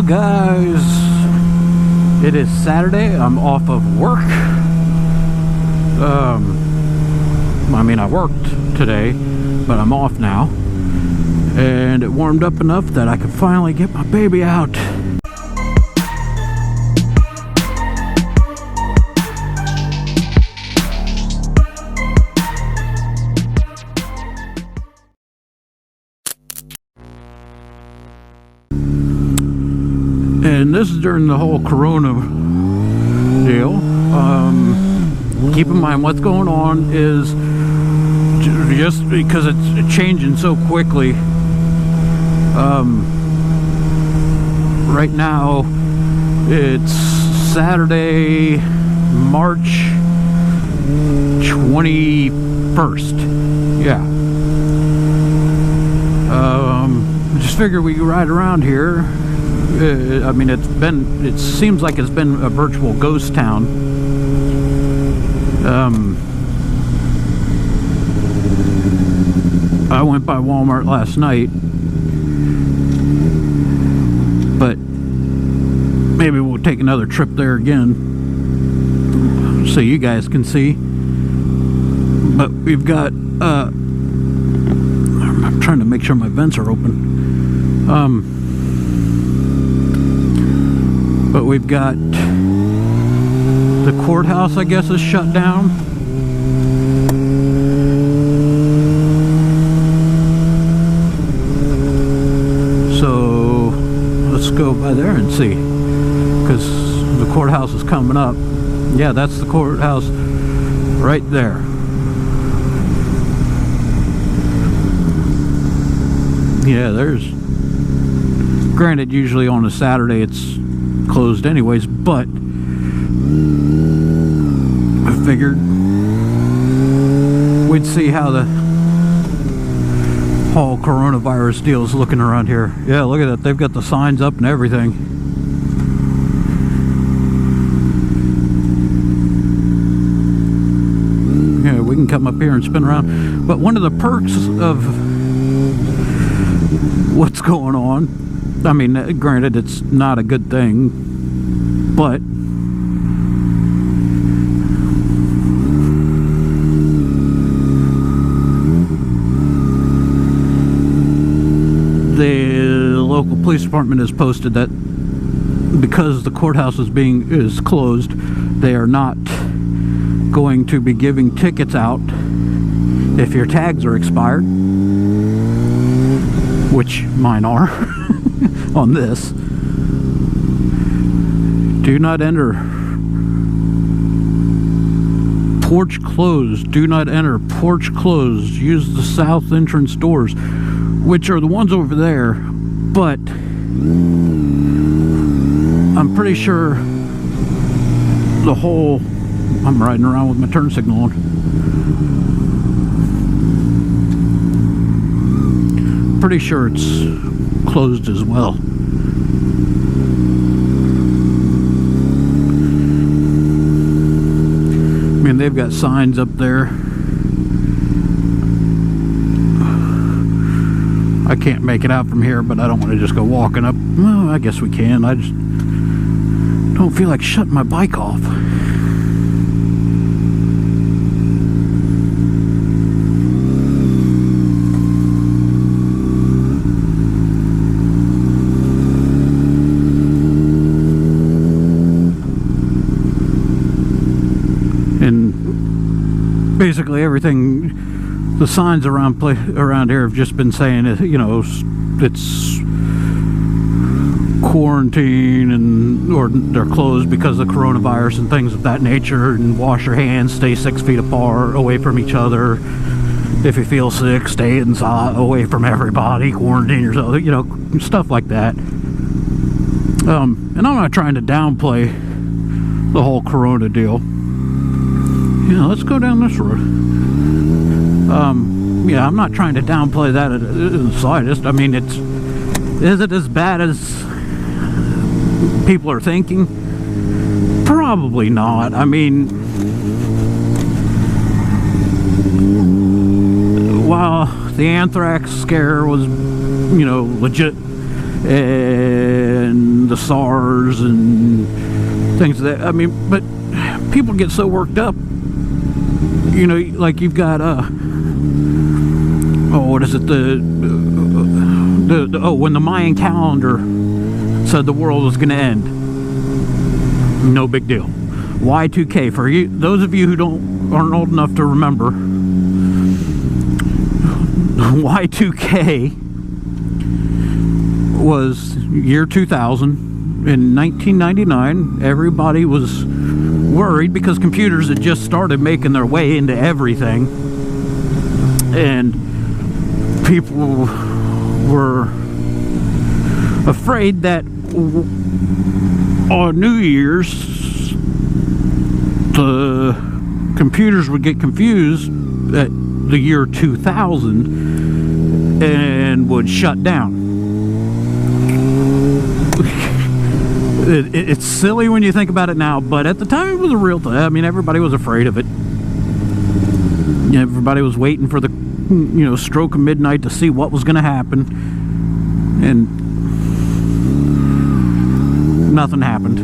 guys? It is Saturday. I'm off of work. I mean, I worked today, but I'm off now. And it warmed up enough that I could finally get my baby out. And this is during the whole Corona deal. Keep in mind what's going on is just because it's changing so quickly. Right now it's Saturday, March 21st. Yeah. Just figure we ride around here. I mean, it seems like it's been a virtual ghost town. I went by Walmart last night, but maybe we'll take another trip there again so you guys can see. But we've got I'm trying to make sure my vents are open. But we've got the courthouse, I guess, is shut down. So let's go by there and see, because the courthouse is coming up. Yeah, that's the courthouse right there. Yeah, there's, granted, usually on a Saturday it's closed anyways, but I figured we'd see how the whole coronavirus deal is looking around here. Yeah, look at that, they've got the signs up and everything. Yeah, we can come up here and spin around. But one of the perks of what's going on, I mean, granted, it's not a good thing, but the local police department has posted that because the courthouse is closed, they are not going to be giving tickets out if your tags are expired, which mine are. On this, do not enter, porch closed, do not enter, porch closed, use the south entrance doors, which are the ones over there, but I'm pretty sure the whole, I'm riding around with my turn signal on, pretty sure it's closed as well. I mean, they've got signs up there. I can't make it out from here, but I don't want to just go walking up. Well, I guess we can. I just don't feel like shutting my bike off. Basically everything, the signs around here have just been saying, you know, it's quarantine and or they're closed because of coronavirus and things of that nature, and wash your hands, stay 6 feet apart, away from each other. If you feel sick, stay inside, away from everybody, quarantine yourself, you know, stuff like that. And I'm not trying to downplay the whole Corona deal. Yeah, let's go down this road. Yeah, I'm not trying to downplay that in the slightest. I mean, is it as bad as people are thinking? Probably not. I mean, while the anthrax scare was, you know, legit, and the SARS and things that, I mean, but people get so worked up, you know, like you've got oh, what is it, oh, when the Mayan calendar said the world was going to end, no big deal. Y2K, for you, those of you who aren't old enough to remember, Y2K was year 2000. In 1999, everybody was worried because computers had just started making their way into everything, and people were afraid that on New Year's the computers would get confused at the year 2000 and would shut down. It's silly when you think about it now, but at the time it was a real thing. I mean, everybody was afraid of it. Everybody was waiting for the, you know, stroke of midnight to see what was going to happen, and nothing happened.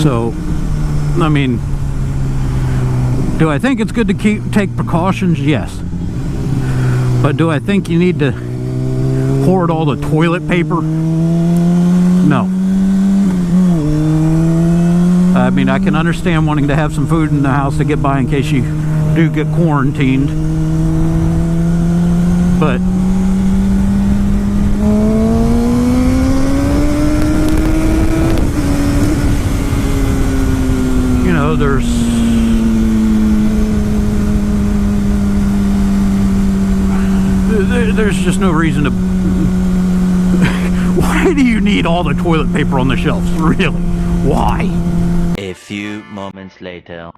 So, I mean, do I think it's good to take precautions? Yes. But do I think you need to hoard all the toilet paper? No. I mean, I can understand wanting to have some food in the house to get by in case you do get quarantined. But you know, there's just no reason to. Why do you need all the toilet paper on the shelves? Really? Why? A few moments later.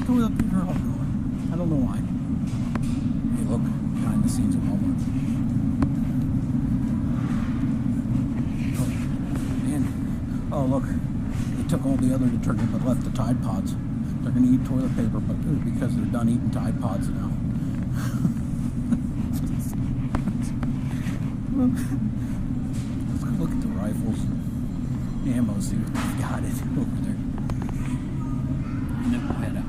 Toilet paper out going. I don't know why. Hey, look, behind the scenes of Walmart. Oh, and oh look, they took all the other detergent but left the Tide Pods. They're gonna eat toilet paper, but because they're done eating Tide Pods now. Let's go look at the rifles, ammo, see what they've got it over there. And then we'll head out.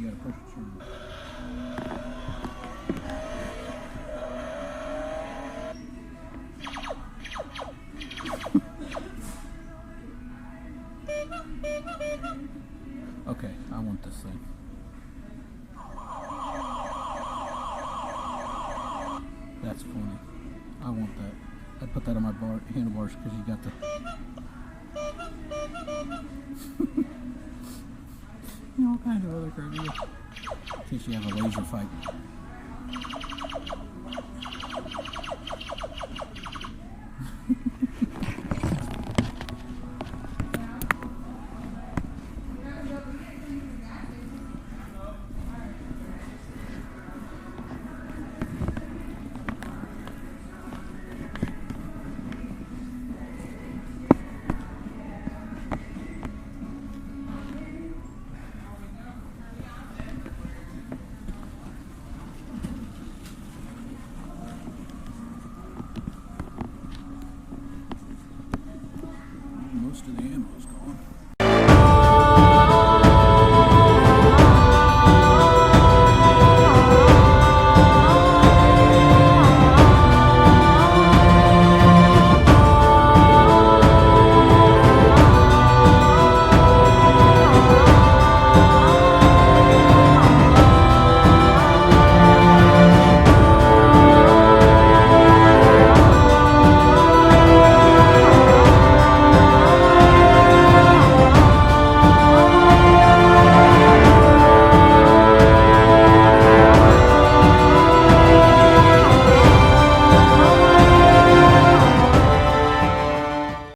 you gotta push the trigger. Okay, I want this thing. That's funny. I want that. I put that on my handlebars because you got the... you know, all kinds of other crazy. In case you have a laser fight. Most of the ammo's gone.